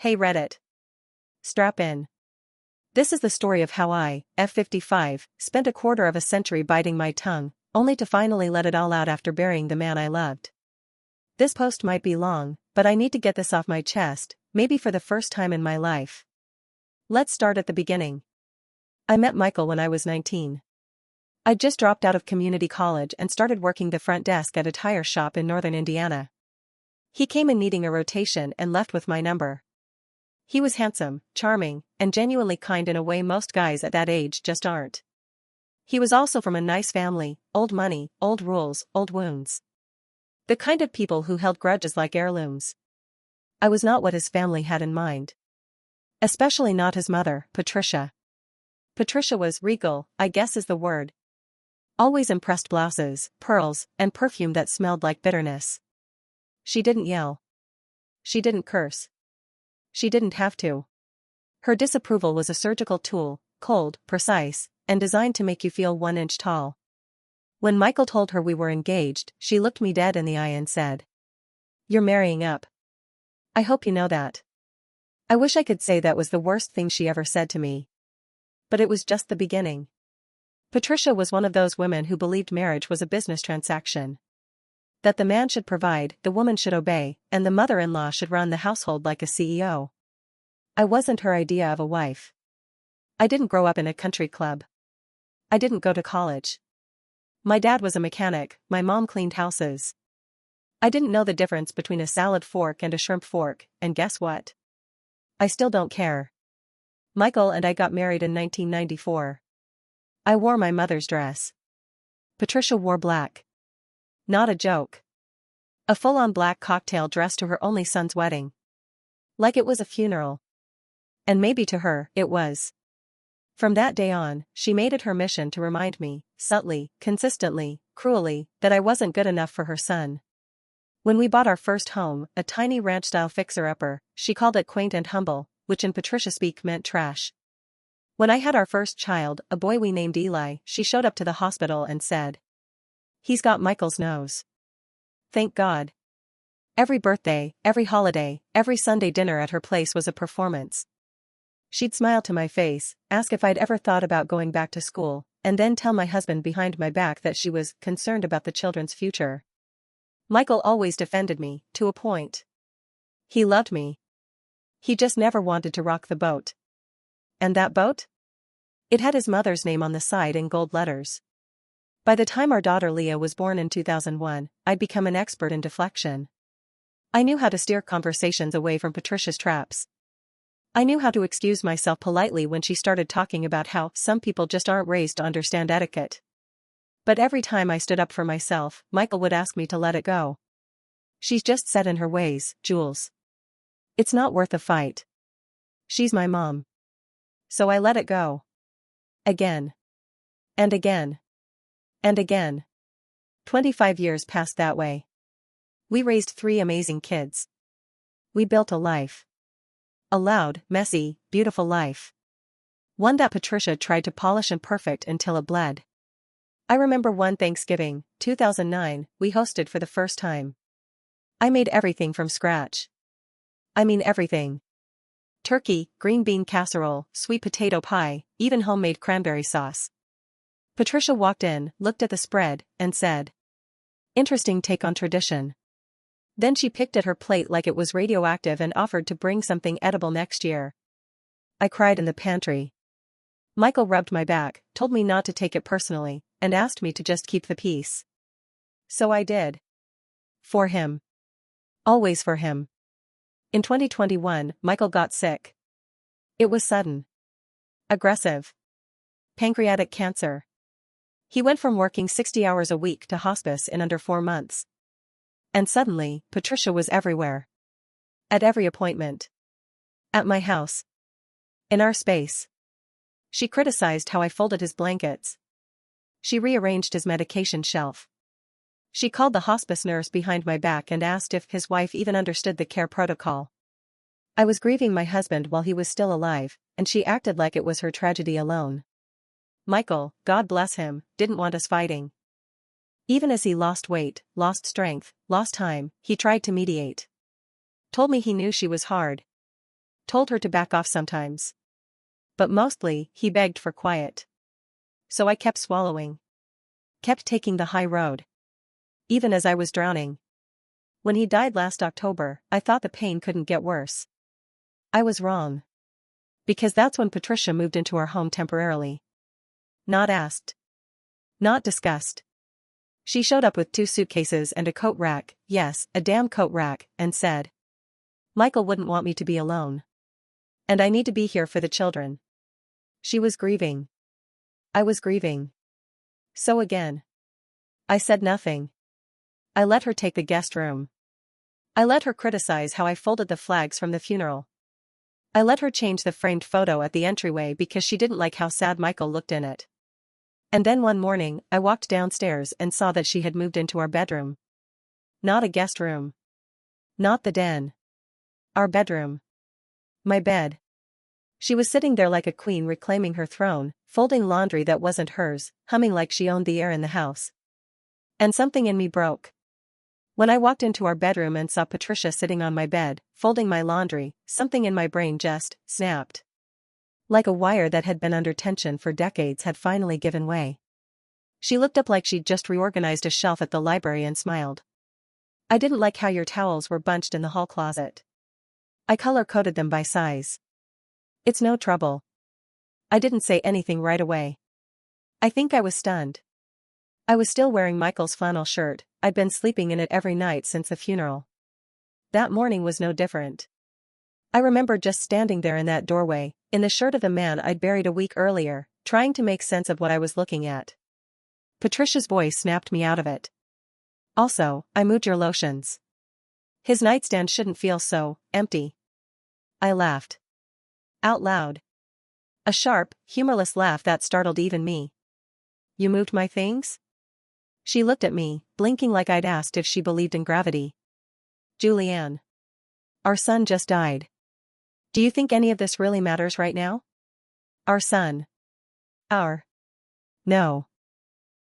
Hey Reddit. Strap in. This is the story of how I, F55, spent a quarter of a century biting my tongue, only to finally let it all out after burying the man I loved. This post might be long, but I need to get this off my chest, maybe for the first time in my life. Let's start at the beginning. I met Michael when I was 19. I'd just dropped out of community college and started working the front desk at a tire shop in northern Indiana. He came in needing a rotation and left with my number. He was handsome, charming, and genuinely kind in a way most guys at that age just aren't. He was also from a nice family, old money, old rules, old wounds. The kind of people who held grudges like heirlooms. I was not what his family had in mind. Especially not his mother, Patricia. Patricia was regal, I guess is the word. Always in pressed blouses, pearls, and perfume that smelled like bitterness. She didn't yell. She didn't curse. She didn't have to. Her disapproval was a surgical tool, cold, precise, and designed to make you feel 1 inch tall. When Michael told her we were engaged, she looked me dead in the eye and said, "You're marrying up. I hope you know that." I wish I could say that was the worst thing she ever said to me. But it was just the beginning. Patricia was one of those women who believed marriage was a business transaction. That the man should provide, the woman should obey, and the mother-in-law should run the household like a CEO. I wasn't her idea of a wife. I didn't grow up in a country club. I didn't go to college. My dad was a mechanic, my mom cleaned houses. I didn't know the difference between a salad fork and a shrimp fork, and guess what? I still don't care. Michael and I got married in 1994. I wore my mother's dress. Patricia wore black. Not a joke. A full-on black cocktail dress to her only son's wedding. Like it was a funeral. And maybe to her, it was. From that day on, she made it her mission to remind me, subtly, consistently, cruelly, that I wasn't good enough for her son. When we bought our first home, a tiny ranch-style fixer-upper, she called it quaint and humble, which in Patricia speak meant trash. When I had our first child, a boy we named Eli, she showed up to the hospital and said, "He's got Michael's nose." Thank God. Every birthday, every holiday, every Sunday dinner at her place was a performance. She'd smile to my face, ask if I'd ever thought about going back to school, and then tell my husband behind my back that she was concerned about the children's future. Michael always defended me, to a point. He loved me. He just never wanted to rock the boat. And that boat? It had his mother's name on the side in gold letters. By the time our daughter Leah was born in 2001, I'd become an expert in deflection. I knew how to steer conversations away from Patricia's traps. I knew how to excuse myself politely when she started talking about how some people just aren't raised to understand etiquette. But every time I stood up for myself, Michael would ask me to let it go. "She's just set in her ways, Jules. It's not worth a fight. She's my mom." So I let it go. Again. And again. And again. 25 years passed that way. We raised 3 amazing kids. We built a life. A loud, messy, beautiful life. One that Patricia tried to polish and perfect until it bled. I remember one Thanksgiving, 2009, we hosted for the first time. I made everything from scratch. I mean everything. Turkey, green bean casserole, sweet potato pie, even homemade cranberry sauce. Patricia walked in, looked at the spread, and said, "Interesting take on tradition." Then she picked at her plate like it was radioactive and offered to bring something edible next year. I cried in the pantry. Michael rubbed my back, told me not to take it personally, and asked me to just keep the peace. So I did. For him. Always for him. In 2021, Michael got sick. It was sudden. Aggressive. Pancreatic cancer. He went from working 60 hours a week to hospice in under 4 months. And suddenly, Patricia was everywhere. At every appointment. At my house. In our space. She criticized how I folded his blankets. She rearranged his medication shelf. She called the hospice nurse behind my back and asked if his wife even understood the care protocol. I was grieving my husband while he was still alive, and she acted like it was her tragedy alone. Michael, God bless him, didn't want us fighting. Even as he lost weight, lost strength, lost time, he tried to mediate. Told me he knew she was hard. told her to back off sometimes. But mostly, he begged for quiet. So I kept swallowing. Kept taking the high road. Even as I was drowning. When he died last October, I thought the pain couldn't get worse. I was wrong. Because that's when Patricia moved into our home temporarily. Not asked. Not discussed. She showed up with 2 suitcases and a coat rack, yes, a damn coat rack, and said, "Michael wouldn't want me to be alone. And I need to be here for the children." She was grieving. I was grieving. So again. I said nothing. I let her take the guest room. I let her criticize how I folded the flags from the funeral. I let her change the framed photo at the entryway because she didn't like how sad Michael looked in it. And then one morning, I walked downstairs and saw that she had moved into our bedroom. Not a guest room. Not the den. Our bedroom. My bed. She was sitting there like a queen reclaiming her throne, folding laundry that wasn't hers, humming like she owned the air in the house. And something in me broke. When I walked into our bedroom and saw Patricia sitting on my bed, folding my laundry, something in my brain just snapped. Like a wire that had been under tension for decades had finally given way. She looked up like she'd just reorganized a shelf at the library and smiled. "I didn't like how your towels were bunched in the hall closet. I color-coded them by size. It's no trouble." I didn't say anything right away. I think I was stunned. I was still wearing Michael's flannel shirt. I'd been sleeping in it every night since the funeral. That morning was no different. I remember just standing there in that doorway, in the shirt of the man I'd buried a week earlier, trying to make sense of what I was looking at. Patricia's voice snapped me out of it. "Also, I moved your lotions. His nightstand shouldn't feel so empty." I laughed. Out loud. A sharp, humorless laugh that startled even me. "You moved my things?" She looked at me, blinking like I'd asked if she believed in gravity. "Julianne. Our son just died. Do you think any of this really matters right now?" "Our son." "Our." "No.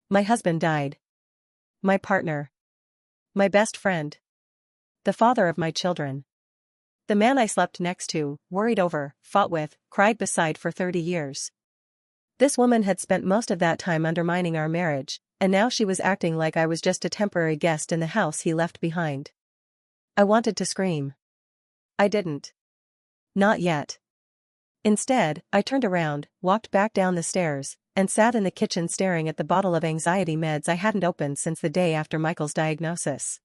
My husband died. My partner. My best friend. The father of my children. The man I slept next to, worried over, fought with, cried beside for 30 years. This woman had spent most of that time undermining our marriage, and now she was acting like I was just a temporary guest in the house he left behind. I wanted to scream. I didn't. Not yet. Instead, I turned around, walked back down the stairs, and sat in the kitchen staring at the bottle of anxiety meds I hadn't opened since the day after Michael's diagnosis.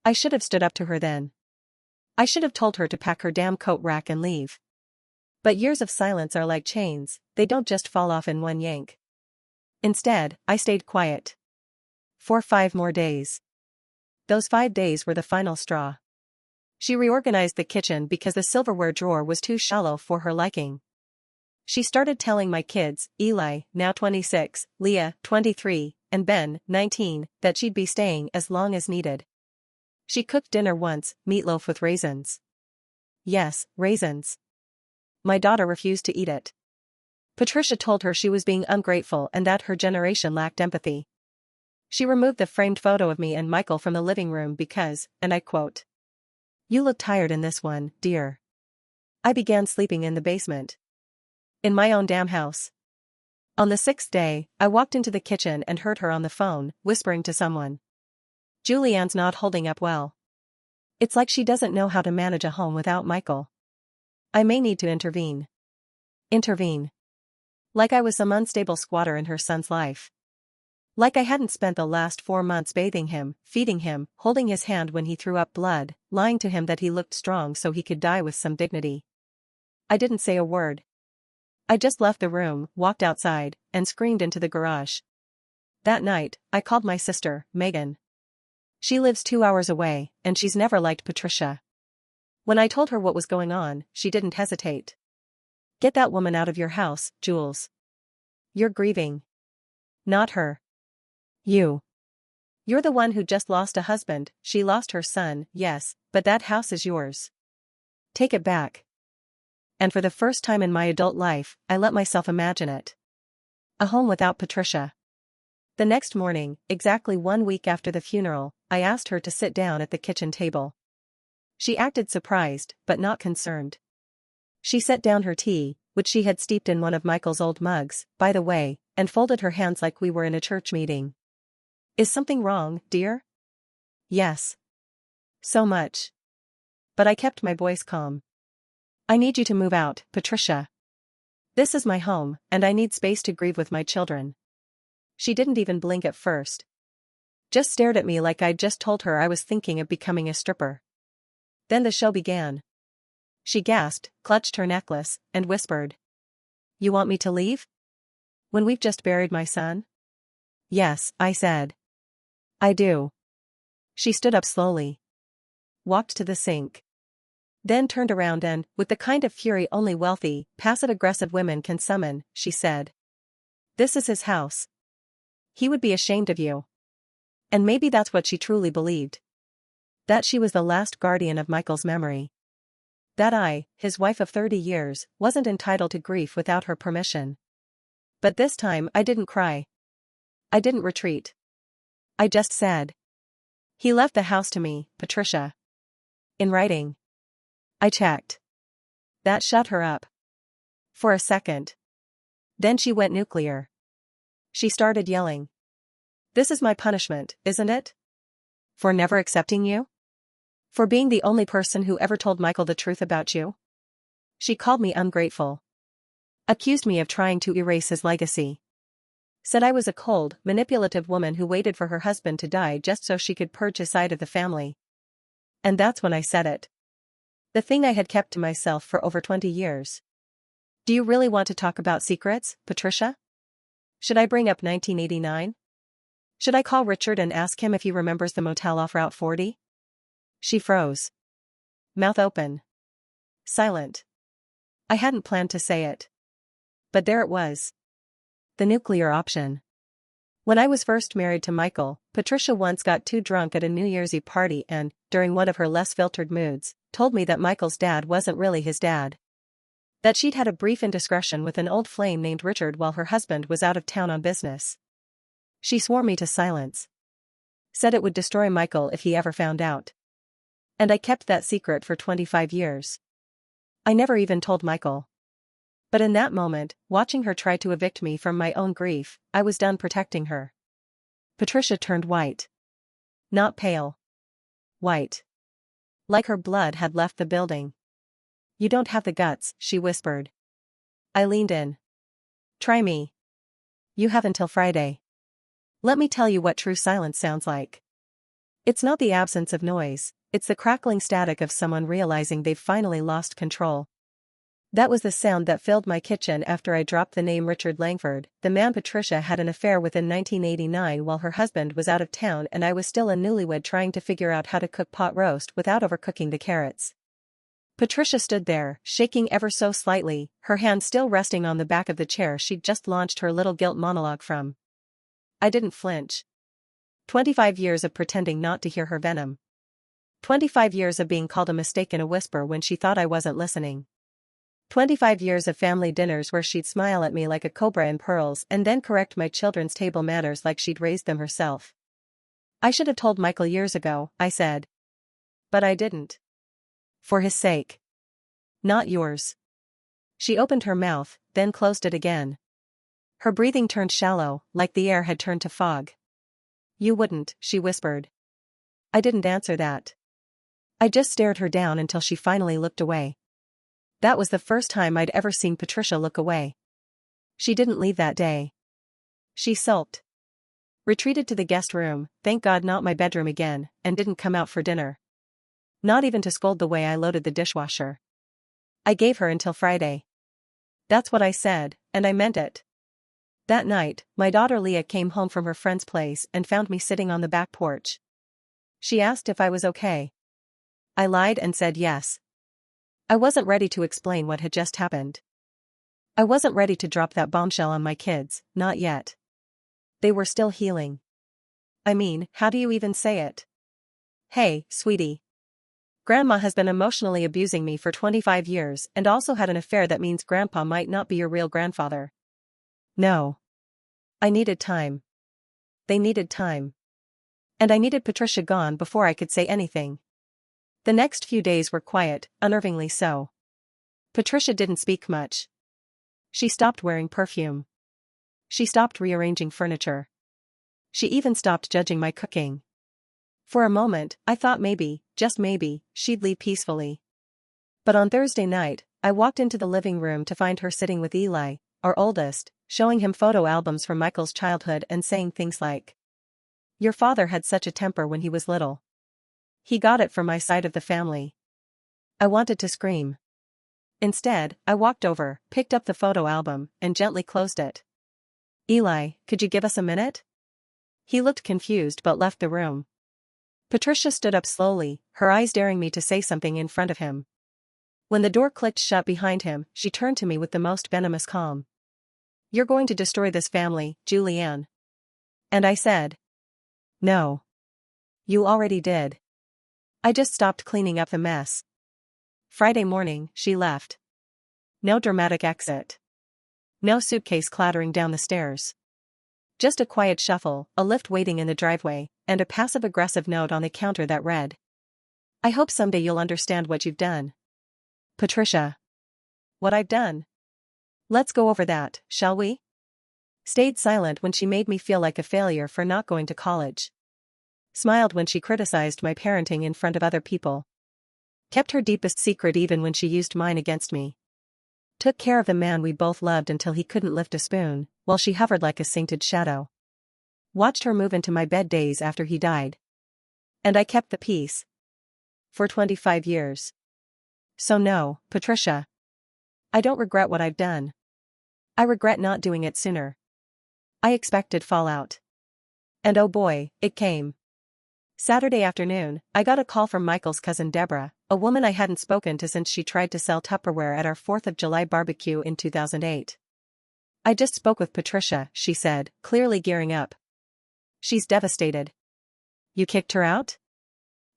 I should have stood up to her then. I should have told her to pack her damn coat rack and leave. But years of silence are like chains, they don't just fall off in one yank. Instead, I stayed quiet. For 5 more days. Those 5 days were the final straw. She reorganized the kitchen because the silverware drawer was too shallow for her liking. She started telling my kids, Eli, now 26, Leah, 23, and Ben, 19, that she'd be staying as long as needed. She cooked dinner once, meatloaf with raisins. Yes, raisins. My daughter refused to eat it. Patricia told her she was being ungrateful and that her generation lacked empathy. She removed the framed photo of me and Michael from the living room because, and I quote, "You look tired in this one, dear." I began sleeping in the basement. In my own damn house. On the 6th day, I walked into the kitchen and heard her on the phone, whispering to someone. "Julianne's not holding up well. It's like she doesn't know how to manage a home without Michael. I may need to intervene." Intervene. Like I was some unstable squatter in her son's life. Like I hadn't spent the last 4 months bathing him, feeding him, holding his hand when he threw up blood, lying to him that he looked strong so he could die with some dignity. I didn't say a word. I just left the room, walked outside, and screamed into the garage. That night, I called my sister, Megan. She lives 2 hours away, and she's never liked Patricia. When I told her what was going on, she didn't hesitate. "Get that woman out of your house, Jules. You're grieving. Not her. You. You're the one who just lost a husband, she lost her son, yes, but that house is yours. Take it back." And for the first time in my adult life, I let myself imagine it. A home without Patricia. The next morning, exactly 1 week after the funeral, I asked her to sit down at the kitchen table. She acted surprised, but not concerned. She set down her tea, which she had steeped in one of Michael's old mugs, by the way, and folded her hands like we were in a church meeting. Is something wrong, dear? Yes. So much. But I kept my voice calm. I need you to move out, Patricia. This is my home, and I need space to grieve with my children. She didn't even blink at first. Just stared at me like I'd just told her I was thinking of becoming a stripper. Then the show began. She gasped, clutched her necklace, and whispered. You want me to leave? When we've just buried my son? Yes, I said. I do. She stood up slowly. Walked to the sink. Then turned around and, with the kind of fury only wealthy, passive-aggressive women can summon, she said. This is his house. He would be ashamed of you. And maybe that's what she truly believed. That she was the last guardian of Michael's memory. That I, his wife of 30 years, wasn't entitled to grief without her permission. But this time I didn't cry. I didn't retreat. I just said. He left the house to me, Patricia. In writing. I checked. That shut her up. For a second. Then she went nuclear. She started yelling. This is my punishment, isn't it? For never accepting you? For being the only person who ever told Michael the truth about you? She called me ungrateful. Accused me of trying to erase his legacy. Said I was a cold, manipulative woman who waited for her husband to die just so she could purge his side of the family. And that's when I said it. The thing I had kept to myself for over 20 years. Do you really want to talk about secrets, Patricia? Should I bring up 1989? Should I call Richard and ask him if he remembers the motel off Route 40? She froze. Mouth open. Silent. I hadn't planned to say it. But there it was. The nuclear option. When I was first married to Michael, Patricia once got too drunk at a New Year's Eve party and, during one of her less filtered moods, told me that Michael's dad wasn't really his dad. That she'd had a brief indiscretion with an old flame named Richard while her husband was out of town on business. She swore me to silence. Said it would destroy Michael if he ever found out. And I kept that secret for 25 years. I never even told Michael. But in that moment, watching her try to evict me from my own grief, I was done protecting her. Patricia turned white. Not pale. White. Like her blood had left the building. You don't have the guts, she whispered. I leaned in. Try me. You have until Friday. Let me tell you what true silence sounds like. It's not the absence of noise, it's the crackling static of someone realizing they've finally lost control. That was the sound that filled my kitchen after I dropped the name Richard Langford, the man Patricia had an affair with in 1989 while her husband was out of town and I was still a newlywed trying to figure out how to cook pot roast without overcooking the carrots. Patricia stood there, shaking ever so slightly, her hand still resting on the back of the chair she'd just launched her little guilt monologue from. I didn't flinch. 25 years of pretending not to hear her venom. 25 years of being called a mistake in a whisper when she thought I wasn't listening. 25 years of family dinners where she'd smile at me like a cobra in pearls and then correct my children's table manners like she'd raised them herself. I should have told Michael years ago, I said. But I didn't. For his sake. Not yours. She opened her mouth, then closed it again. Her breathing turned shallow, like the air had turned to fog. You wouldn't, she whispered. I didn't answer that. I just stared her down until she finally looked away. That was the first time I'd ever seen Patricia look away. She didn't leave that day. She sulked. Retreated to the guest room, thank God not my bedroom again, and didn't come out for dinner. Not even to scold the way I loaded the dishwasher. I gave her until Friday. That's what I said, and I meant it. That night, my daughter Leah came home from her friend's place and found me sitting on the back porch. She asked if I was okay. I lied and said yes. I wasn't ready to explain what had just happened. I wasn't ready to drop that bombshell on my kids, not yet. They were still healing. I mean, how do you even say it? Hey, sweetie. Grandma has been emotionally abusing me for 25 years and also had an affair that means Grandpa might not be your real grandfather. No. I needed time. They needed time. And I needed Patricia gone before I could say anything. The next few days were quiet, unnervingly so. Patricia didn't speak much. She stopped wearing perfume. She stopped rearranging furniture. She even stopped judging my cooking. For a moment, I thought maybe, just maybe, she'd leave peacefully. But on Thursday night, I walked into the living room to find her sitting with Eli, our oldest, showing him photo albums from Michael's childhood and saying things like, "Your father had such a temper when he was little. He got it from my side of the family." I wanted to scream. Instead, I walked over, picked up the photo album, and gently closed it. "Eli, could you give us a minute?" He looked confused but left the room. Patricia stood up slowly, her eyes daring me to say something in front of him. When the door clicked shut behind him, she turned to me with the most venomous calm. "You're going to destroy this family, Julianne." And I said, "No. You already did. I just stopped cleaning up the mess." Friday morning, she left. No dramatic exit. No suitcase clattering down the stairs. Just a quiet shuffle, a lift waiting in the driveway, and a passive-aggressive note on the counter that read, "I hope someday you'll understand what you've done." Patricia. What I've done? Let's go over that, shall we? Stayed silent when she made me feel like a failure for not going to college. Smiled when she criticized my parenting in front of other people. Kept her deepest secret even when she used mine against me. Took care of the man we both loved until he couldn't lift a spoon, while she hovered like a sainted shadow. Watched her move into my bed days after he died. And I kept the peace. For 25 years. So no, Patricia. I don't regret what I've done. I regret not doing it sooner. I expected fallout. And oh boy, it came. Saturday afternoon, I got a call from Michael's cousin Deborah, a woman I hadn't spoken to since she tried to sell Tupperware at our 4th of July barbecue in 2008. "I just spoke with Patricia," she said, clearly gearing up. "She's devastated." "You kicked her out?"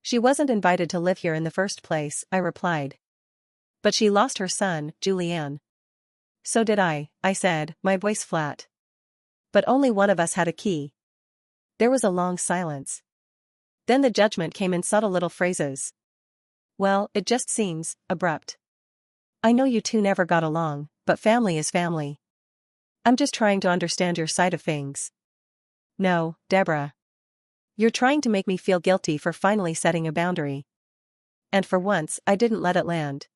"She wasn't invited to live here in the first place," I replied. "But she lost her son, Julianne." "So did I said, my voice flat. "But only one of us had a key." There was a long silence. Then the judgment came in subtle little phrases. "Well, it just seems abrupt. I know you two never got along, but family is family. I'm just trying to understand your side of things." "No, Deborah. You're trying to make me feel guilty for finally setting a boundary." And for once, I didn't let it land.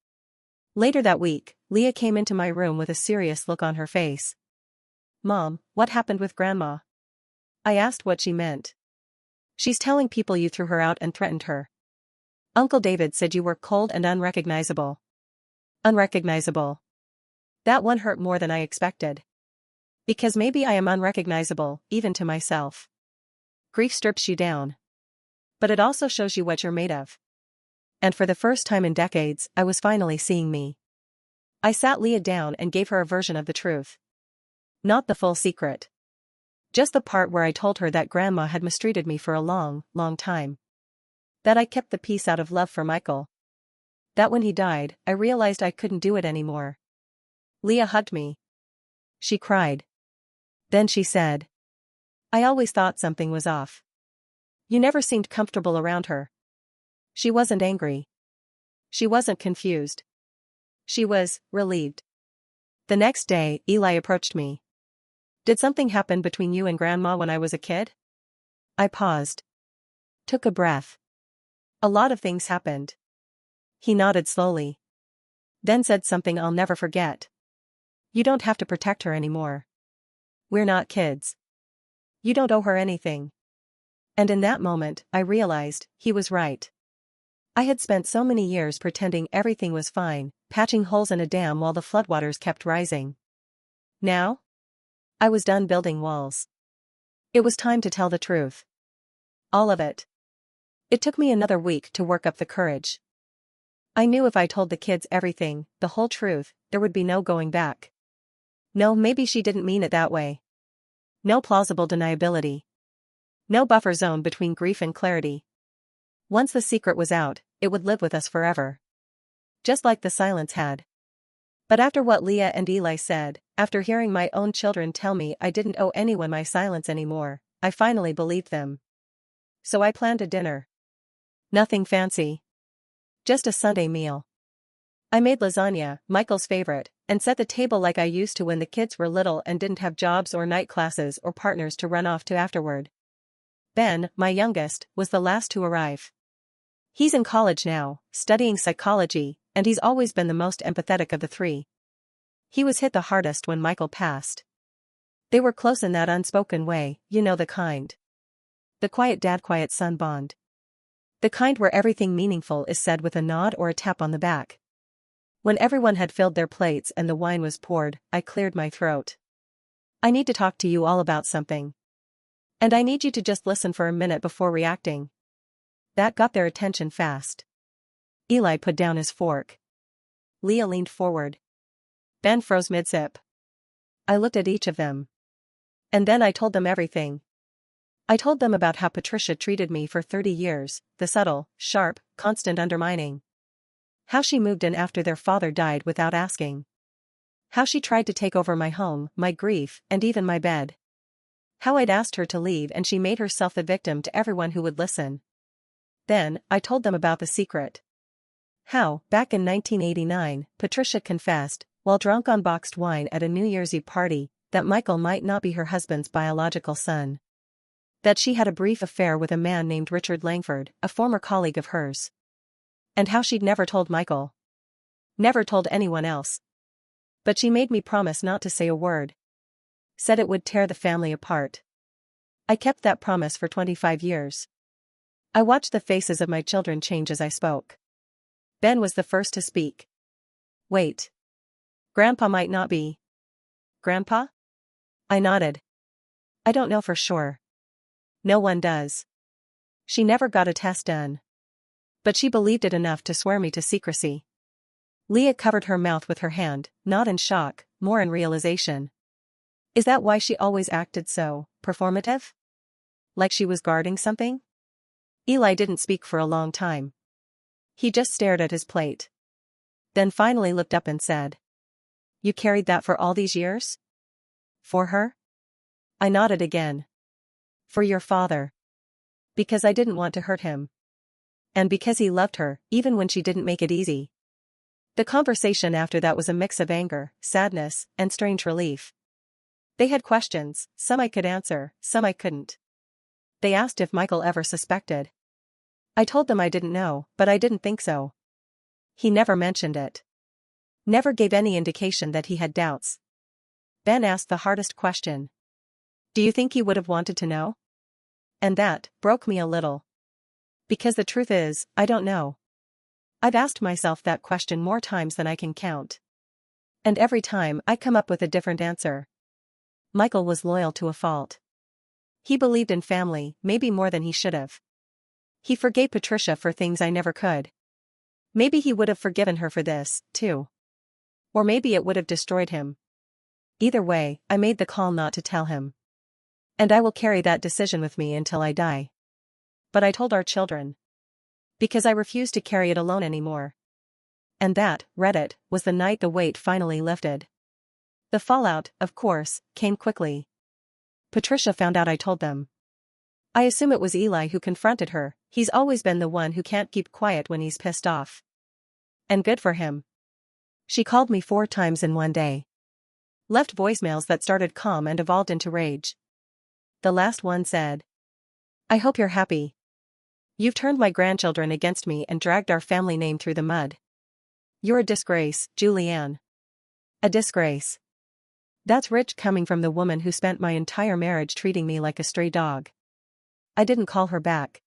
Later that week, Leah came into my room with a serious look on her face. "Mom, what happened with Grandma?" I asked what she meant. "She's telling people you threw her out and threatened her. Uncle David said you were cold and unrecognizable." Unrecognizable. That one hurt more than I expected. Because maybe I am unrecognizable, even to myself. Grief strips you down. But it also shows you what you're made of. And for the first time in decades, I was finally seeing me. I sat Leah down and gave her a version of the truth. Not the full secret. Just the part where I told her that Grandma had mistreated me for a long, long time. That I kept the peace out of love for Michael. That when he died, I realized I couldn't do it anymore. Leah hugged me. She cried. Then she said, "I always thought something was off. You never seemed comfortable around her." She wasn't angry. She wasn't confused. She was relieved. The next day, Eli approached me. "Did something happen between you and Grandma when I was a kid?" I paused. Took a breath. "A lot of things happened." He nodded slowly. Then said something I'll never forget. "You don't have to protect her anymore. We're not kids. You don't owe her anything." And in that moment, I realized, he was right. I had spent so many years pretending everything was fine, patching holes in a dam while the floodwaters kept rising. Now? I was done building walls. It was time to tell the truth. All of it. It took me another week to work up the courage. I knew if I told the kids everything, the whole truth, there would be no going back. No, maybe she didn't mean it that way. No plausible deniability. No buffer zone between grief and clarity. Once the secret was out, it would live with us forever. Just like the silence had. But after what Leah and Eli said, after hearing my own children tell me I didn't owe anyone my silence anymore, I finally believed them. So I planned a dinner. Nothing fancy. Just a Sunday meal. I made lasagna, Michael's favorite, and set the table like I used to when the kids were little and didn't have jobs or night classes or partners to run off to afterward. Ben, my youngest, was the last to arrive. He's in college now, studying psychology, and he's always been the most empathetic of the three. He was hit the hardest when Michael passed. They were close in that unspoken way, you know the kind. The quiet dad, quiet son bond. The kind where everything meaningful is said with a nod or a tap on the back. When everyone had filled their plates and the wine was poured, I cleared my throat. I need to talk to you all about something. And I need you to just listen for a minute before reacting. That got their attention fast. Eli put down his fork. Leah leaned forward. Ben froze mid-sip. I looked at each of them. And then I told them everything. I told them about how Patricia treated me for 30 years, the subtle, sharp, constant undermining. How she moved in after their father died without asking. How she tried to take over my home, my grief, and even my bed. How I'd asked her to leave and she made herself the victim to everyone who would listen. Then, I told them about the secret. How, back in 1989, Patricia confessed, while drunk on boxed wine at a New Year's Eve party, that Michael might not be her husband's biological son. That she had a brief affair with a man named Richard Langford, a former colleague of hers. And how she'd never told Michael. Never told anyone else. But she made me promise not to say a word. Said it would tear the family apart. I kept that promise for 25 years. I watched the faces of my children change as I spoke. Ben was the first to speak. Wait. Grandpa might not be. Grandpa? I nodded. I don't know for sure. No one does. She never got a test done. But she believed it enough to swear me to secrecy. Leah covered her mouth with her hand, not in shock, more in realization. Is that why she always acted so performative? Like she was guarding something? Eli didn't speak for a long time. He just stared at his plate. Then finally looked up and said, "You carried that for all these years? For her?" I nodded again. For your father. Because I didn't want to hurt him. And because he loved her, even when she didn't make it easy. The conversation after that was a mix of anger, sadness, and strange relief. They had questions, some I could answer, some I couldn't. They asked if Michael ever suspected. I told them I didn't know, but I didn't think so. He never mentioned it. Never gave any indication that he had doubts. Ben asked the hardest question. Do you think he would have wanted to know? And that broke me a little. Because the truth is, I don't know. I've asked myself that question more times than I can count. And every time I come up with a different answer. Michael was loyal to a fault. He believed in family, maybe more than he should have. He forgave Patricia for things I never could. Maybe he would have forgiven her for this, too. Or maybe it would have destroyed him. Either way, I made the call not to tell him. And I will carry that decision with me until I die. But I told our children. Because I refused to carry it alone anymore. And that, Reddit, was the night the weight finally lifted. The fallout, of course, came quickly. Patricia found out I told them. I assume it was Eli who confronted her. He's always been the one who can't keep quiet when he's pissed off. And good for him. She called me 4 times in one day. Left voicemails that started calm and evolved into rage. The last one said, "I hope you're happy. You've turned my grandchildren against me and dragged our family name through the mud. You're a disgrace, Julianne. A disgrace. That's rich coming from the woman who spent my entire marriage treating me like a stray dog." I didn't call her back.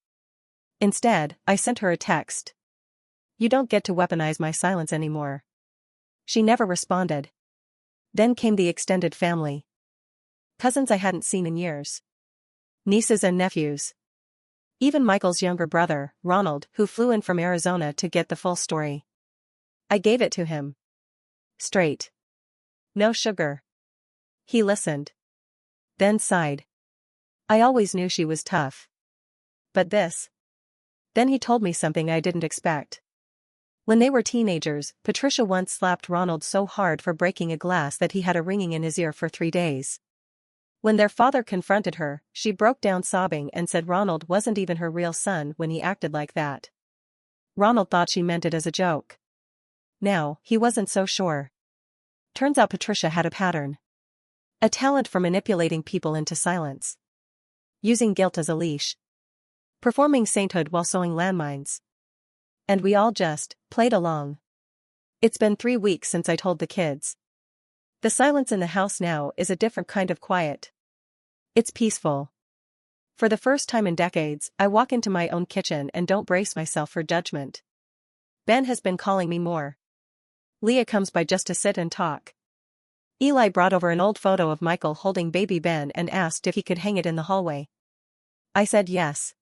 Instead, I sent her a text. "You don't get to weaponize my silence anymore." She never responded. Then came the extended family. Cousins I hadn't seen in years. Nieces and nephews. Even Michael's younger brother, Ronald, who flew in from Arizona to get the full story. I gave it to him. Straight. No sugar. He listened. Then sighed. I always knew she was tough. But this. Then he told me something I didn't expect. When they were teenagers, Patricia once slapped Ronald so hard for breaking a glass that he had a ringing in his ear for 3 days. When their father confronted her, she broke down sobbing and said Ronald wasn't even her real son when he acted like that. Ronald thought she meant it as a joke. Now, he wasn't so sure. Turns out Patricia had a pattern. A talent for manipulating people into silence. Using guilt as a leash. Performing sainthood while sowing landmines. And we all just played along. It's been 3 weeks since I told the kids. The silence in the house now is a different kind of quiet. It's peaceful. For the first time in decades, I walk into my own kitchen and don't brace myself for judgment. Ben has been calling me more. Leah comes by just to sit and talk. Eli brought over an old photo of Michael holding baby Ben and asked if he could hang it in the hallway. I said yes.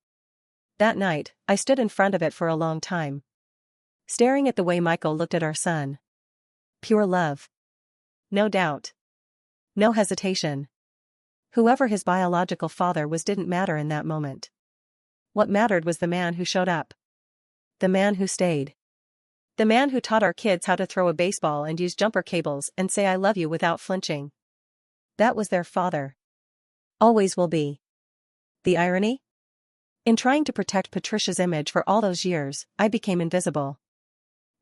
That night, I stood in front of it for a long time. Staring at the way Michael looked at our son. Pure love. No doubt. No hesitation. Whoever his biological father was didn't matter in that moment. What mattered was the man who showed up. The man who stayed. The man who taught our kids how to throw a baseball and use jumper cables and say I love you without flinching. That was their father. Always will be. The irony? In trying to protect Patricia's image for all those years, I became invisible.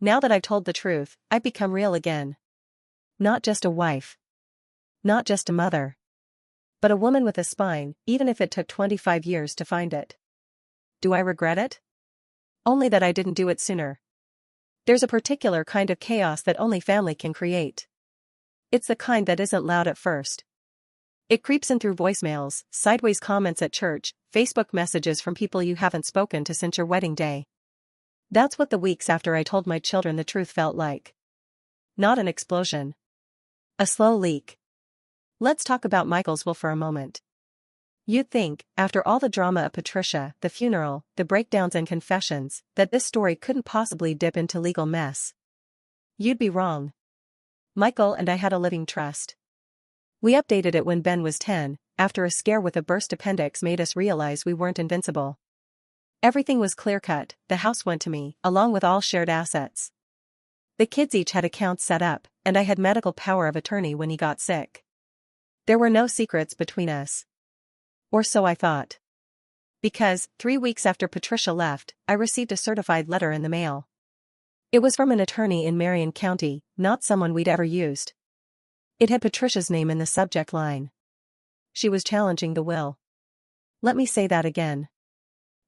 Now that I've told the truth, I've become real again. Not just a wife. Not just a mother. But a woman with a spine, even if it took 25 years to find it. Do I regret it? Only that I didn't do it sooner. There's a particular kind of chaos that only family can create. It's the kind that isn't loud at first. It creeps in through voicemails, sideways comments at church, Facebook messages from people you haven't spoken to since your wedding day. That's what the weeks after I told my children the truth felt like. Not an explosion. A slow leak. Let's talk about Michael's will for a moment. You'd think, after all the drama of Patricia, the funeral, the breakdowns and confessions, that this story couldn't possibly dip into legal mess. You'd be wrong. Michael and I had a living trust. We updated it when Ben was 10, after a scare with a burst appendix made us realize we weren't invincible. Everything was clear-cut, the house went to me, along with all shared assets. The kids each had accounts set up, and I had medical power of attorney when he got sick. There were no secrets between us. Or so I thought. Because, 3 weeks after Patricia left, I received a certified letter in the mail. It was from an attorney in Marion County, not someone we'd ever used. It had Patricia's name in the subject line. She was challenging the will. Let me say that again.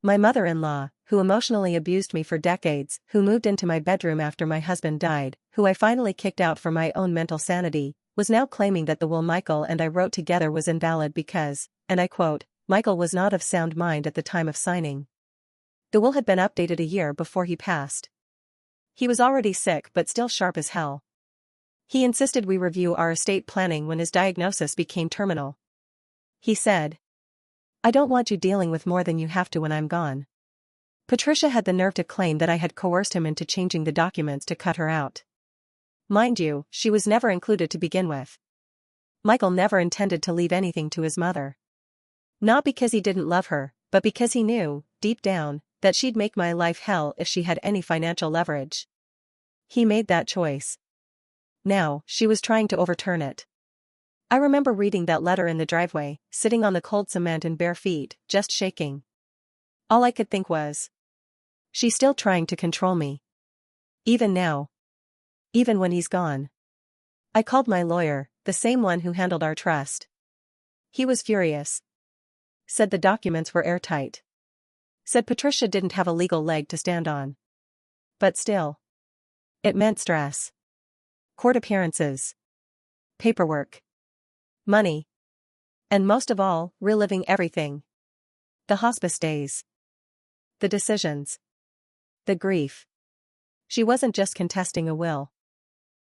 My mother-in-law, who emotionally abused me for decades, who moved into my bedroom after my husband died, who I finally kicked out for my own mental sanity, was now claiming that the will Michael and I wrote together was invalid because, and I quote, Michael was not of sound mind at the time of signing. The will had been updated a year before he passed. He was already sick but still sharp as hell. He insisted we review our estate planning when his diagnosis became terminal. He said, I don't want you dealing with more than you have to when I'm gone. Patricia had the nerve to claim that I had coerced him into changing the documents to cut her out. Mind you, she was never included to begin with. Michael never intended to leave anything to his mother. Not because he didn't love her, but because he knew, deep down, that she'd make my life hell if she had any financial leverage. He made that choice. Now, she was trying to overturn it. I remember reading that letter in the driveway, sitting on the cold cement in bare feet, just shaking. All I could think was, she's still trying to control me. Even now. Even when he's gone. I called my lawyer, the same one who handled our trust. He was furious. Said the documents were airtight. Said Patricia didn't have a legal leg to stand on. But still. It meant stress. Court appearances. Paperwork. Money. And most of all, reliving everything. The hospice days. The decisions. The grief. She wasn't just contesting a will.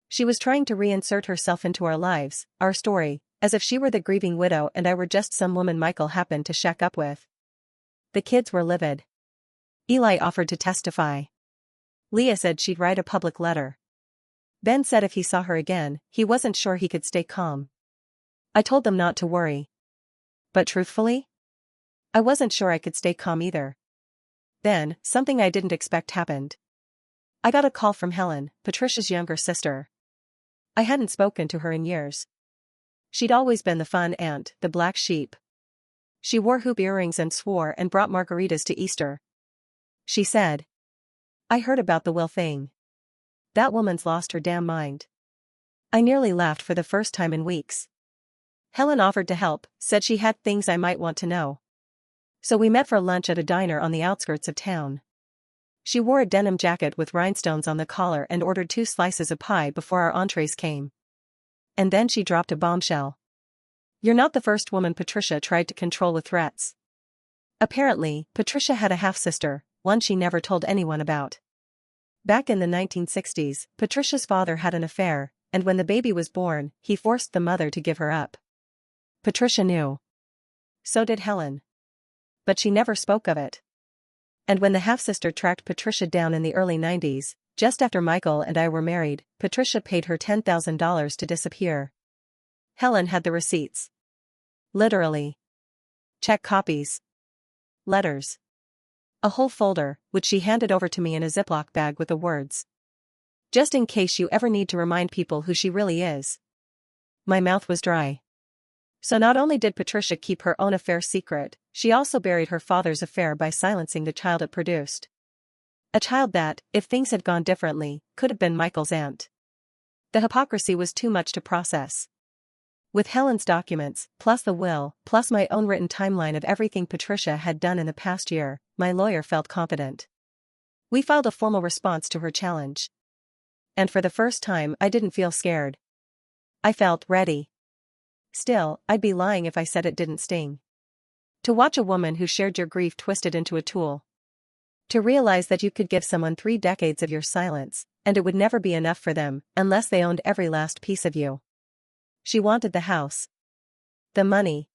She was trying to reinsert herself into our lives, our story, as if she were the grieving widow and I were just some woman Michael happened to shack up with. The kids were livid. Eli offered to testify. Leah said she'd write a public letter. Ben said if he saw her again, he wasn't sure he could stay calm. I told them not to worry. But truthfully? I wasn't sure I could stay calm either. Then, something I didn't expect happened. I got a call from Helen, Patricia's younger sister. I hadn't spoken to her in years. She'd always been the fun aunt, the black sheep. She wore hoop earrings and swore and brought margaritas to Easter. She said, I heard about the will thing. That woman's lost her damn mind. I nearly laughed for the first time in weeks. Helen offered to help, said she had things I might want to know. So we met for lunch at a diner on the outskirts of town. She wore a denim jacket with rhinestones on the collar and ordered 2 slices of pie before our entrees came. And then she dropped a bombshell. "You're not the first woman Patricia tried to control with threats." Apparently, Patricia had a half-sister, one she never told anyone about. Back in the 1960s, Patricia's father had an affair, and when the baby was born, he forced the mother to give her up. Patricia knew. So did Helen. But she never spoke of it. And when the half-sister tracked Patricia down in the early 90s, just after Michael and I were married, Patricia paid her $10,000 to disappear. Helen had the receipts. Literally. Check copies. Letters. A whole folder, which she handed over to me in a Ziploc bag with the words, "Just in case you ever need to remind people who she really is." My mouth was dry. So not only did Patricia keep her own affair secret, she also buried her father's affair by silencing the child it produced. A child that, if things had gone differently, could have been Michael's aunt. The hypocrisy was too much to process. With Helen's documents, plus the will, plus my own written timeline of everything Patricia had done in the past year, my lawyer felt confident. We filed a formal response to her challenge. And for the first time, I didn't feel scared. I felt ready. Still, I'd be lying if I said it didn't sting. To watch a woman who shared your grief twisted into a tool. To realize that you could give someone 3 decades of your silence, and it would never be enough for them, unless they owned every last piece of you. She wanted the house. The money.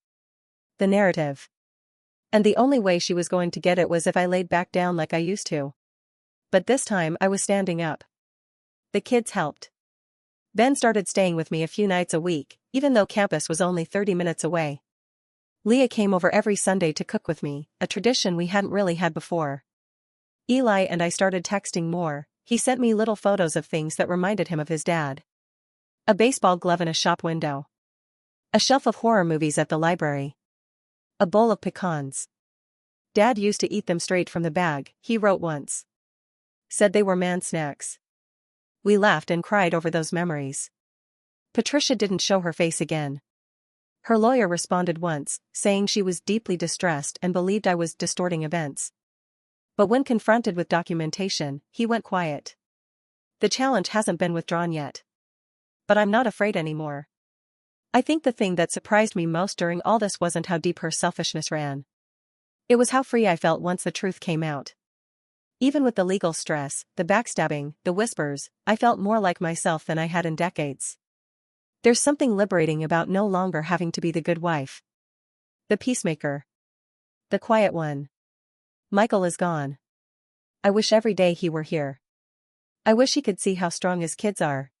The narrative. And the only way she was going to get it was if I laid back down like I used to. But this time I was standing up. The kids helped. Ben started staying with me a few nights a week, even though campus was only 30 minutes away. Leah came over every Sunday to cook with me, a tradition we hadn't really had before. Eli and I started texting more. He sent me little photos of things that reminded him of his dad. A baseball glove in a shop window. A shelf of horror movies at the library. A bowl of pecans. "Dad used to eat them straight from the bag," he wrote once. Said they were man snacks. We laughed and cried over those memories. Patricia didn't show her face again. Her lawyer responded once, saying she was deeply distressed and believed I was distorting events. But when confronted with documentation, he went quiet. The challenge hasn't been withdrawn yet. But I'm not afraid anymore. I think the thing that surprised me most during all this wasn't how deep her selfishness ran. It was how free I felt once the truth came out. Even with the legal stress, the backstabbing, the whispers, I felt more like myself than I had in decades. There's something liberating about no longer having to be the good wife. The peacemaker. The quiet one. Michael is gone. I wish every day he were here. I wish he could see how strong his kids are.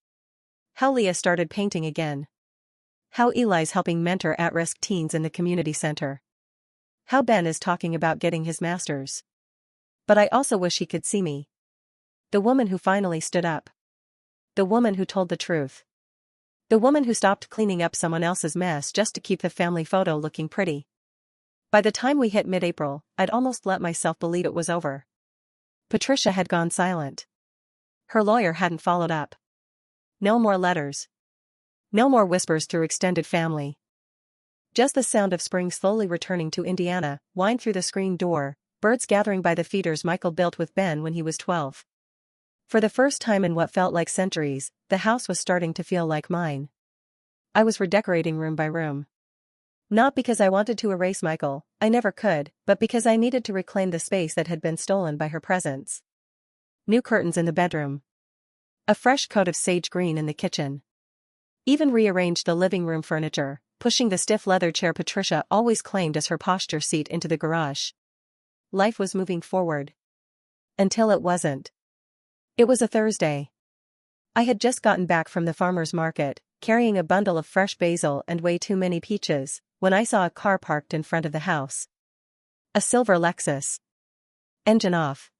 How Leah started painting again. How Eli's helping mentor at-risk teens in the community center. How Ben is talking about getting his master's. But I also wish he could see me. The woman who finally stood up. The woman who told the truth. The woman who stopped cleaning up someone else's mess just to keep the family photo looking pretty. By the time we hit mid-April, I'd almost let myself believe it was over. Patricia had gone silent. Her lawyer hadn't followed up. No more letters. No more whispers through extended family. Just the sound of spring slowly returning to Indiana, whined through the screen door, birds gathering by the feeders Michael built with Ben when he was 12. For the first time in what felt like centuries, the house was starting to feel like mine. I was redecorating room by room. Not because I wanted to erase Michael, I never could, but because I needed to reclaim the space that had been stolen by her presence. New curtains in the bedroom. A fresh coat of sage green in the kitchen. Even rearranged the living room furniture, pushing the stiff leather chair Patricia always claimed as her posture seat into the garage. Life was moving forward. Until it wasn't. It was a Thursday. I had just gotten back from the farmer's market, carrying a bundle of fresh basil and way too many peaches, when I saw a car parked in front of the house. A silver Lexus. Engine off.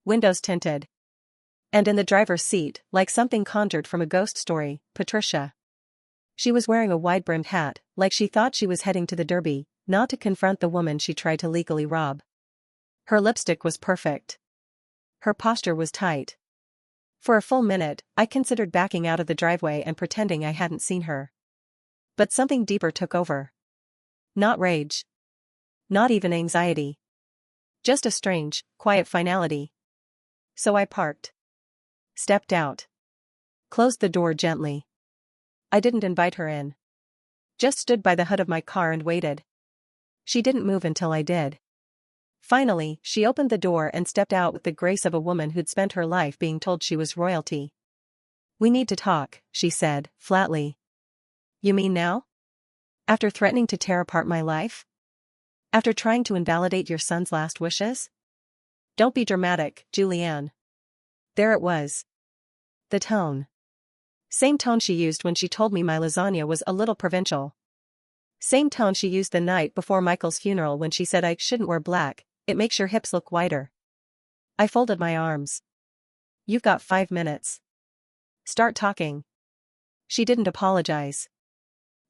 Windows tinted. And in the driver's seat, like something conjured from a ghost story, Patricia. She was wearing a wide-brimmed hat, like she thought she was heading to the Derby, not to confront the woman she tried to legally rob. Her lipstick was perfect. Her posture was tight. For a full minute, I considered backing out of the driveway and pretending I hadn't seen her. But something deeper took over. Not rage. Not even anxiety. Just a strange, quiet finality. So I parked. Stepped out. Closed the door gently. I didn't invite her in. Just stood by the hood of my car and waited. She didn't move until I did. Finally, she opened the door and stepped out with the grace of a woman who'd spent her life being told she was royalty. "We need to talk," she said, flatly. "You mean now? After threatening to tear apart my life? After trying to invalidate your son's last wishes? Don't be dramatic, Julianne." There it was. The tone. Same tone she used when she told me my lasagna was a little provincial. Same tone she used the night before Michael's funeral when she said I shouldn't wear black, it makes your hips look wider. I folded my arms. "You've got 5 minutes. Start talking." She didn't apologize.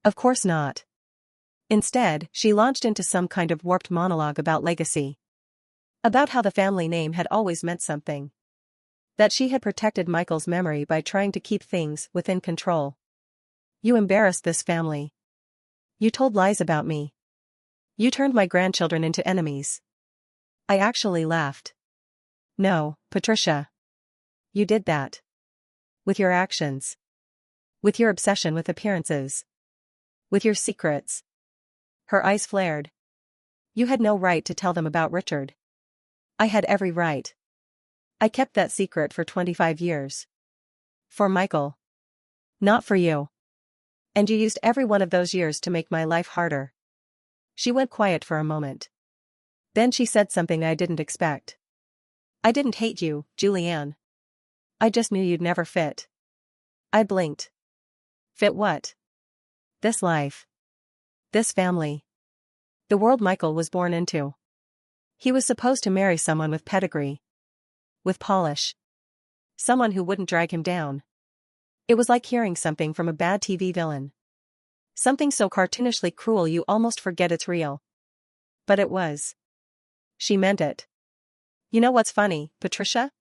Of course not. Instead, she launched into some kind of warped monologue about legacy. About how the family name had always meant something. That she had protected Michael's memory by trying to keep things within control. "You embarrassed this family. You told lies about me. You turned my grandchildren into enemies." I actually laughed. "No, Patricia. You did that. With your actions. With your obsession with appearances. With your secrets." Her eyes flared. "You had no right to tell them about Richard." "I had every right. I kept that secret for 25 years. For Michael. Not for you. And you used every one of those years to make my life harder." She went quiet for a moment. Then she said something I didn't expect. "I didn't hate you, Julianne. I just knew you'd never fit." I blinked. Fit what? This life. This family. The world Michael was born into. He was supposed to marry someone with pedigree. With polish. Someone who wouldn't drag him down. It was like hearing something from a bad TV villain. Something so cartoonishly cruel you almost forget it's real. But it was. She meant it. "You know what's funny, Patricia?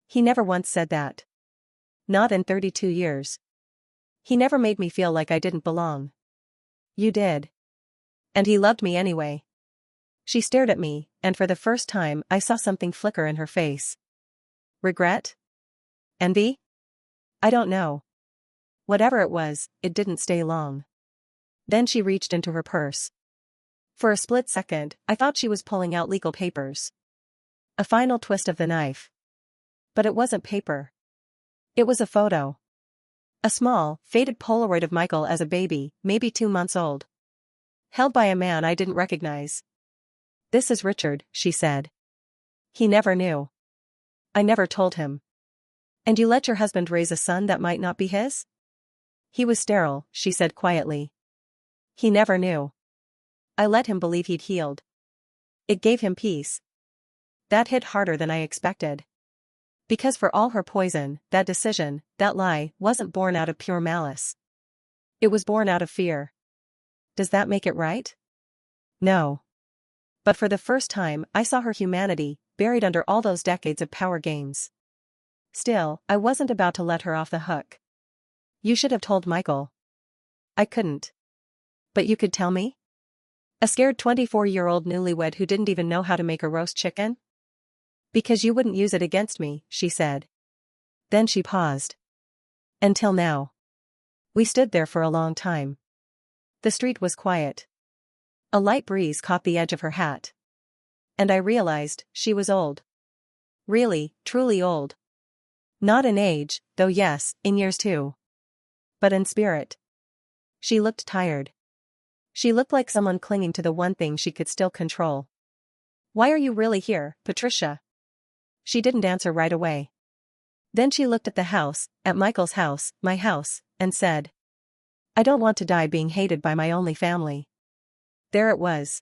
He never once said that. Not in 32 years. He never made me feel like I didn't belong. You did. And he loved me anyway." She stared at me, and for the first time I saw something flicker in her face. Regret? Envy? I don't know. Whatever it was, it didn't stay long. Then she reached into her purse. For a split second, I thought she was pulling out legal papers. A final twist of the knife. But it wasn't paper. It was a photo. A small, faded Polaroid of Michael as a baby, maybe 2 months old. Held by a man I didn't recognize. "This is Richard," she said. "He never knew. I never told him." "And you let your husband raise a son that might not be his?" "He was sterile," she said quietly. "He never knew. I let him believe he'd healed. It gave him peace." That hit harder than I expected. Because for all her poison, that decision, that lie, wasn't born out of pure malice. It was born out of fear. Does that make it right? No. But for the first time, I saw her humanity, buried under all those decades of power games. Still, I wasn't about to let her off the hook. "You should have told Michael." "I couldn't." "But you could tell me?" A scared 24-year-old newlywed who didn't even know how to make a roast chicken? "Because you wouldn't use it against me," she said. Then she paused. "Until now." We stood there for a long time. The street was quiet. A light breeze caught the edge of her hat. And I realized she was old. Really, truly old. Not in age, though yes, in years too. But in spirit. She looked tired. She looked like someone clinging to the one thing she could still control. "Why are you really here, Patricia?" She didn't answer right away. Then she looked at the house, at Michael's house, my house, and said, "I don't want to die being hated by my only family." There it was.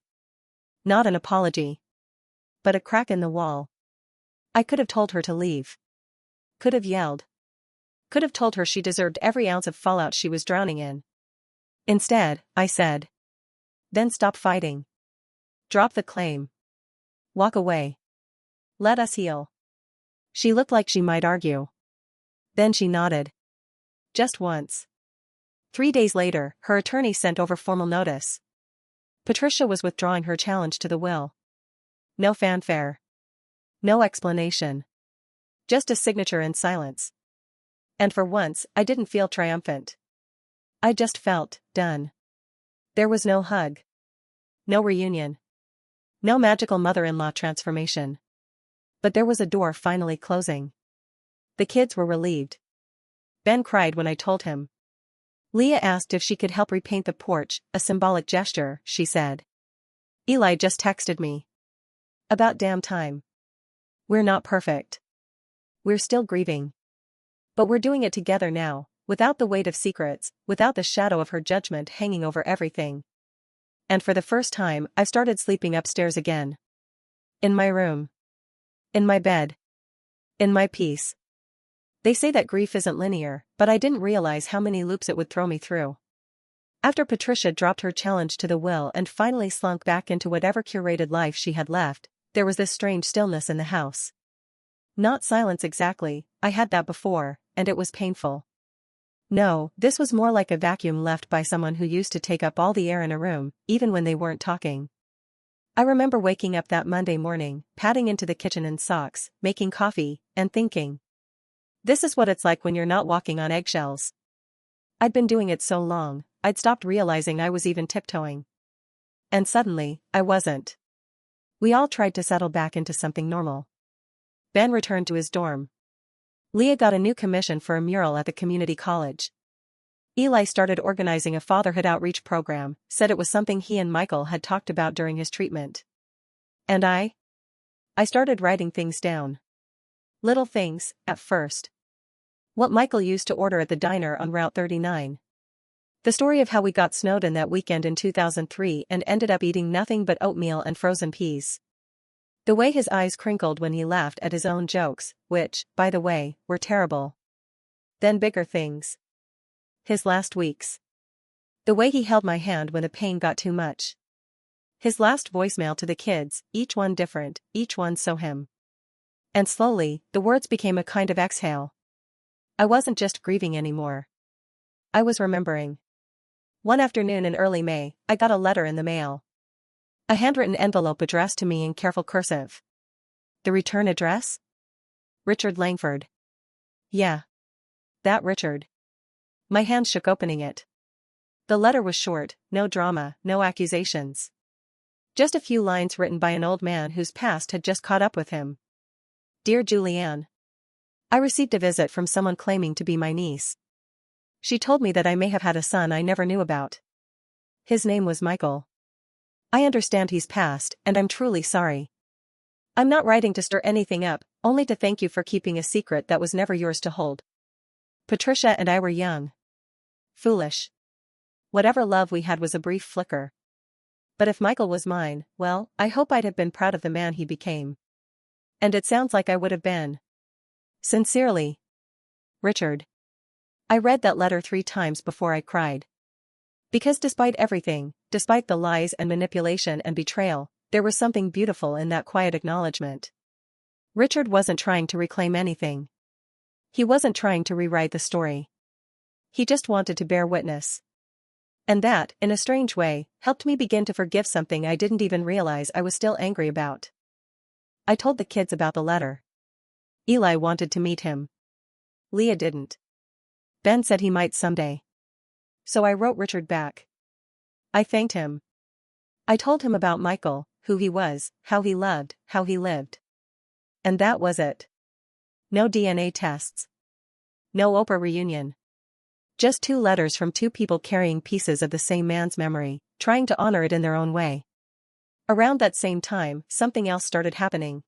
Not an apology. But a crack in the wall. I could have told her to leave. Could have yelled. Could have told her she deserved every ounce of fallout she was drowning in. Instead, I said, "Then stop fighting. Drop the claim. Walk away. Let us heal." She looked like she might argue. Then she nodded. Just once. 3 days later, her attorney sent over formal notice. Patricia was withdrawing her challenge to the will. No fanfare. No explanation. Just a signature and silence. And for once, I didn't feel triumphant. I just felt done. There was no hug. No reunion. No magical mother-in-law transformation. But there was a door finally closing. The kids were relieved. Ben cried when I told him. Leah asked if she could help repaint the porch, a symbolic gesture, she said. Eli just texted me. About damn time. We're not perfect. We're still grieving. But we're doing it together now, without the weight of secrets, without the shadow of her judgment hanging over everything. And for the first time, I started sleeping upstairs again. In my room. In my bed. In my peace. They say that grief isn't linear, but I didn't realize how many loops it would throw me through. After Patricia dropped her challenge to the will and finally slunk back into whatever curated life she had left, there was this strange stillness in the house. Not silence exactly, I had that before, and it was painful. No, this was more like a vacuum left by someone who used to take up all the air in a room, even when they weren't talking. I remember waking up that Monday morning, padding into the kitchen in socks, making coffee, and thinking. This is what it's like when you're not walking on eggshells. I'd been doing it so long, I'd stopped realizing I was even tiptoeing. And suddenly, I wasn't. We all tried to settle back into something normal. Ben returned to his dorm. Leah got a new commission for a mural at the community college. Eli started organizing a fatherhood outreach program, said it was something he and Michael had talked about during his treatment. And I started writing things down. Little things, at first. What Michael used to order at the diner on Route 39. The story of how we got snowed in that weekend in 2003 and ended up eating nothing but oatmeal and frozen peas. The way his eyes crinkled when he laughed at his own jokes, which, by the way, were terrible. Then bigger things. His last weeks. The way he held my hand when the pain got too much. His last voicemail to the kids, each one different, each one so him. And slowly, the words became a kind of exhale. I wasn't just grieving anymore. I was remembering. One afternoon in early May, I got a letter in the mail. A handwritten envelope addressed to me in careful cursive. The return address? Richard Langford. Yeah. That Richard. My hand shook opening it. The letter was short, no drama, no accusations. Just a few lines written by an old man whose past had just caught up with him. Dear Julianne. I received a visit from someone claiming to be my niece. She told me that I may have had a son I never knew about. His name was Michael. I understand he's passed, and I'm truly sorry. I'm not writing to stir anything up, only to thank you for keeping a secret that was never yours to hold. Patricia and I were young. Foolish. Whatever love we had was a brief flicker. But if Michael was mine, well, I hope I'd have been proud of the man he became. And it sounds like I would have been. Sincerely. Richard. I read that letter 3 times before I cried. Because despite everything, despite the lies and manipulation and betrayal, there was something beautiful in that quiet acknowledgement. Richard wasn't trying to reclaim anything. He wasn't trying to rewrite the story. He just wanted to bear witness. And that, in a strange way, helped me begin to forgive something I didn't even realize I was still angry about. I told the kids about the letter. Eli wanted to meet him. Leah didn't. Ben said he might someday. So I wrote Richard back. I thanked him. I told him about Michael, who he was, how he loved, how he lived. And that was it. No DNA tests. No Oprah reunion. Just 2 letters from 2 people carrying pieces of the same man's memory, trying to honor it in their own way. Around that same time, something else started happening.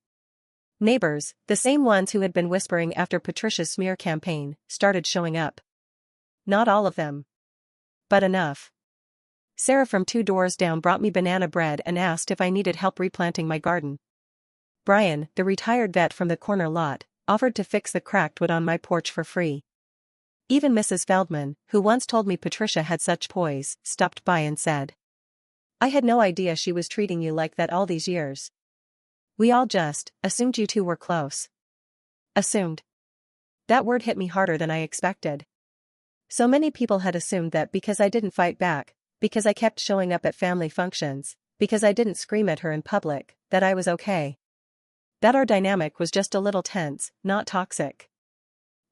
Neighbors, the same ones who had been whispering after Patricia's smear campaign, started showing up. Not all of them. But enough. Sarah from 2 doors down brought me banana bread and asked if I needed help replanting my garden. Brian, the retired vet from the corner lot, offered to fix the cracked wood on my porch for free. Even Mrs. Feldman, who once told me Patricia had such poise, stopped by and said, I had no idea she was treating you like that all these years. We all just assumed you two were close. Assumed. That word hit me harder than I expected. So many people had assumed that because I didn't fight back, because I kept showing up at family functions, because I didn't scream at her in public, that I was okay. That our dynamic was just a little tense, not toxic.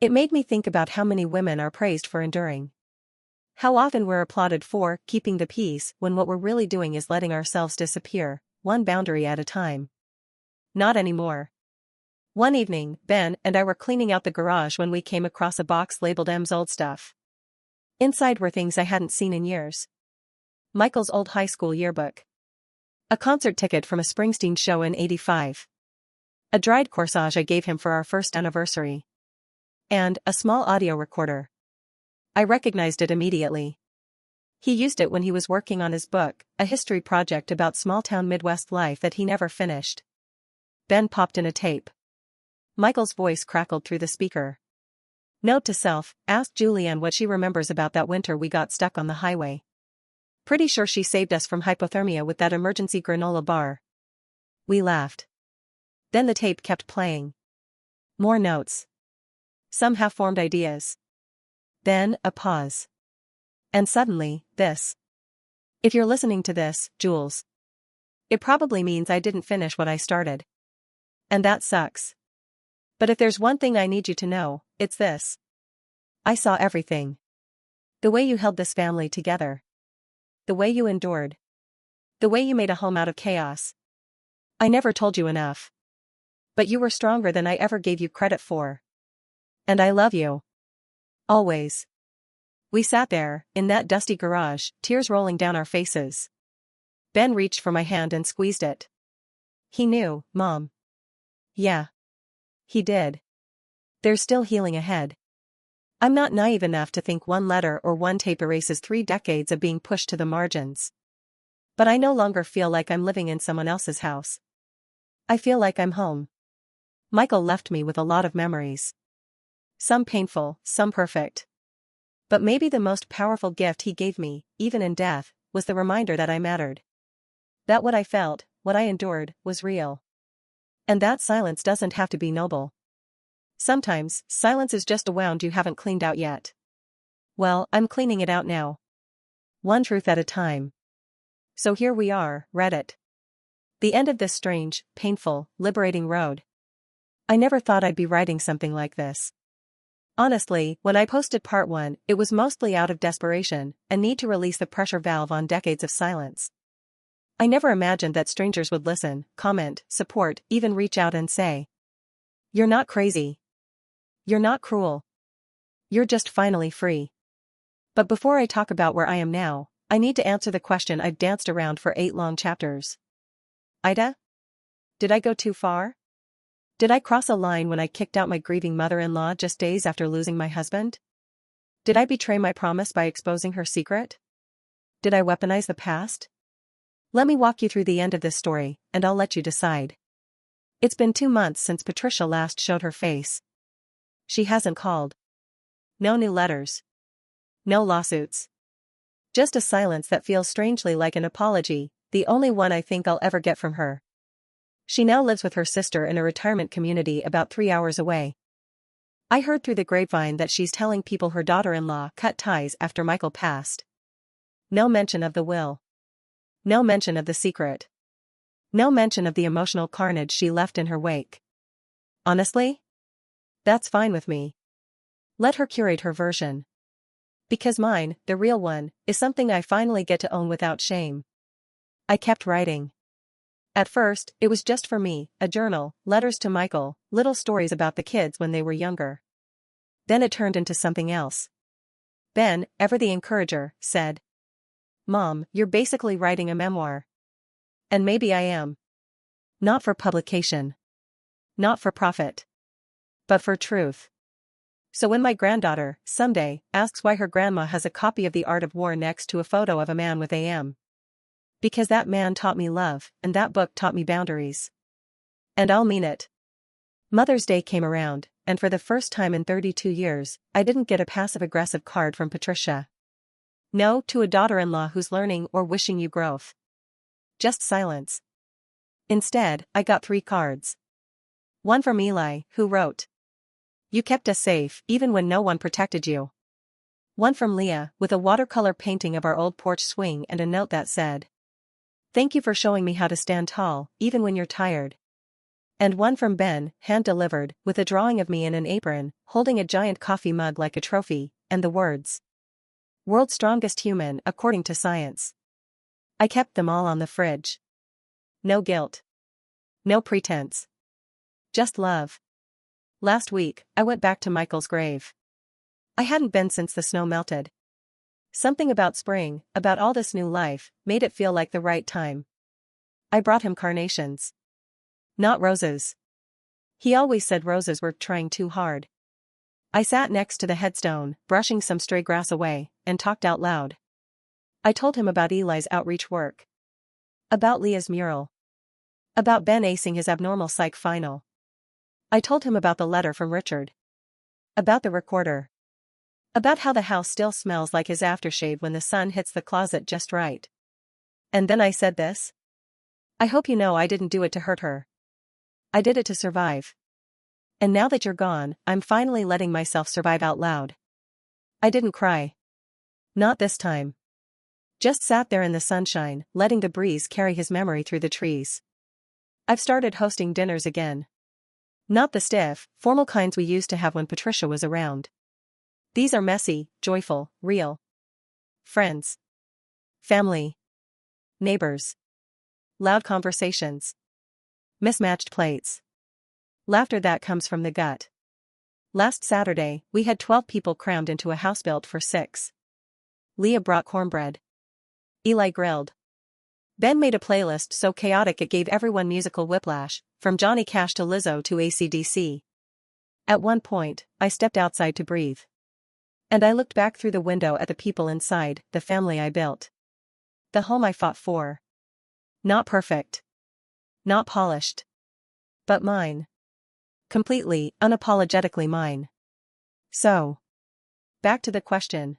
It made me think about how many women are praised for enduring. How often we're applauded for keeping the peace when what we're really doing is letting ourselves disappear, one boundary at a time. Not anymore. One evening, Ben and I were cleaning out the garage when we came across a box labeled M's old stuff. Inside were things I hadn't seen in years. Michael's old high school yearbook. A concert ticket from a Springsteen show in '85. A dried corsage I gave him for our first anniversary. And a small audio recorder. I recognized it immediately. He used it when he was working on his book, a history project about small-town Midwest life that he never finished. Ben popped in a tape. Michael's voice crackled through the speaker. Note to self, ask Julianne what she remembers about that winter we got stuck on the highway. Pretty sure she saved us from hypothermia with that emergency granola bar. We laughed. Then the tape kept playing. More notes. Some half-formed ideas. Then, a pause. And suddenly, this. If you're listening to this, Jules. It probably means I didn't finish what I started. And that sucks. But if there's one thing I need you to know, it's this. I saw everything. The way you held this family together. The way you endured. The way you made a home out of chaos. I never told you enough. But you were stronger than I ever gave you credit for. And I love you. Always. We sat there, in that dusty garage, tears rolling down our faces. Ben reached for my hand and squeezed it. He knew, Mom. Yeah. He did. There's still healing ahead. I'm not naive enough to think one letter or one tape erases 3 decades of being pushed to the margins. But I no longer feel like I'm living in someone else's house. I feel like I'm home. Michael left me with a lot of memories. Some painful, some perfect. But maybe the most powerful gift he gave me, even in death, was the reminder that I mattered. That what I felt, what I endured, was real. And that silence doesn't have to be noble. Sometimes, silence is just a wound you haven't cleaned out yet. Well, I'm cleaning it out now. One truth at a time. So here we are, Reddit. The end of this strange, painful, liberating road. I never thought I'd be writing something like this. Honestly, when I posted part 1, it was mostly out of desperation, a need to release the pressure valve on decades of silence. I never imagined that strangers would listen, comment, support, even reach out and say, "You're not crazy. You're not cruel. You're just finally free." But before I talk about where I am now, I need to answer the question I've danced around for 8 long chapters. Ida? Did I go too far? Did I cross a line when I kicked out my grieving mother-in-law just days after losing my husband? Did I betray my promise by exposing her secret? Did I weaponize the past? Let me walk you through the end of this story, and I'll let you decide. It's been 2 months since Patricia last showed her face. She hasn't called. No new letters. No lawsuits. Just a silence that feels strangely like an apology, the only one I think I'll ever get from her. She now lives with her sister in a retirement community about 3 hours away. I heard through the grapevine that she's telling people her daughter-in-law cut ties after Michael passed. No mention of the will. No mention of the secret. No mention of the emotional carnage she left in her wake. Honestly? That's fine with me. Let her curate her version. Because mine, the real one, is something I finally get to own without shame. I kept writing. At first, it was just for me, a journal, letters to Michael, little stories about the kids when they were younger. Then it turned into something else. Ben, ever the encourager, said, "Mom, you're basically writing a memoir." And maybe I am. Not for publication. Not for profit. But for truth. So when my granddaughter, someday, asks why her grandma has a copy of The Art of War next to a photo of a man with AM. Because that man taught me love, and that book taught me boundaries. And I'll mean it. Mother's Day came around, and for the first time in 32 years, I didn't get a passive-aggressive card from Patricia. No to a daughter-in-law who's learning or wishing you growth. Just silence. Instead, I got 3 cards. One from Eli, who wrote, You kept us safe, even when no one protected you. One from Leah, with a watercolor painting of our old porch swing and a note that said, "Thank you for showing me how to stand tall, even when you're tired." And one from Ben, hand-delivered, with a drawing of me in an apron, holding a giant coffee mug like a trophy, and the words, "World's strongest human, according to science." I kept them all on the fridge. No guilt. No pretense. Just love. Last week, I went back to Michael's grave. I hadn't been since the snow melted. Something about spring, about all this new life, made it feel like the right time. I brought him carnations. Not roses. He always said roses were trying too hard. I sat next to the headstone, brushing some stray grass away, and talked out loud. I told him about Eli's outreach work. About Leah's mural. About Ben acing his abnormal psych final. I told him about the letter from Richard. About the recorder. About how the house still smells like his aftershave when the sun hits the closet just right. And then I said this. I hope you know I didn't do it to hurt her. I did it to survive. And now that you're gone, I'm finally letting myself survive out loud. I didn't cry. Not this time. Just sat there in the sunshine, letting the breeze carry his memory through the trees. I've started hosting dinners again. Not the stiff, formal kinds we used to have when Patricia was around. These are messy, joyful, real. Friends. Family. Neighbors. Loud conversations. Mismatched plates. Laughter that comes from the gut. Last Saturday, we had 12 people crammed into a house built for 6. Leah brought cornbread. Eli grilled. Ben made a playlist so chaotic it gave everyone musical whiplash, from Johnny Cash to Lizzo to AC/DC. At one point, I stepped outside to breathe. And I looked back through the window at the people inside, the family I built. The home I fought for. Not perfect. Not polished. But mine. Completely, unapologetically mine. So. Back to the question.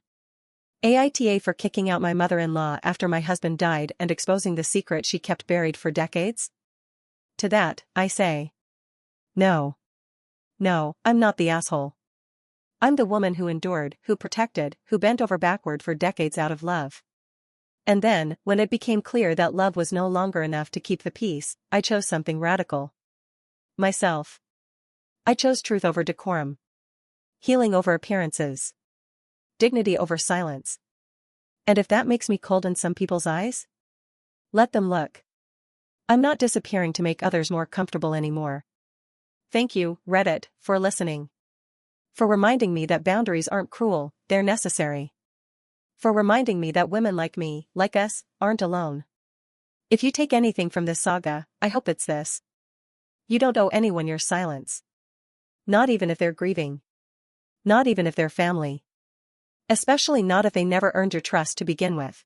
AITA for kicking out my mother-in-law after my husband died and exposing the secret she kept buried for decades? To that, I say. No. No, I'm not the asshole. I'm the woman who endured, who protected, who bent over backward for decades out of love. And then, when it became clear that love was no longer enough to keep the peace, I chose something radical. Myself. I chose truth over decorum. Healing over appearances. Dignity over silence. And if that makes me cold in some people's eyes? Let them look. I'm not disappearing to make others more comfortable anymore. Thank you, Reddit, for listening. For reminding me that boundaries aren't cruel, they're necessary. For reminding me that women like me, like us, aren't alone. If you take anything from this saga, I hope it's this. You don't owe anyone your silence. Not even if they're grieving. Not even if they're family. Especially not if they never earned your trust to begin with.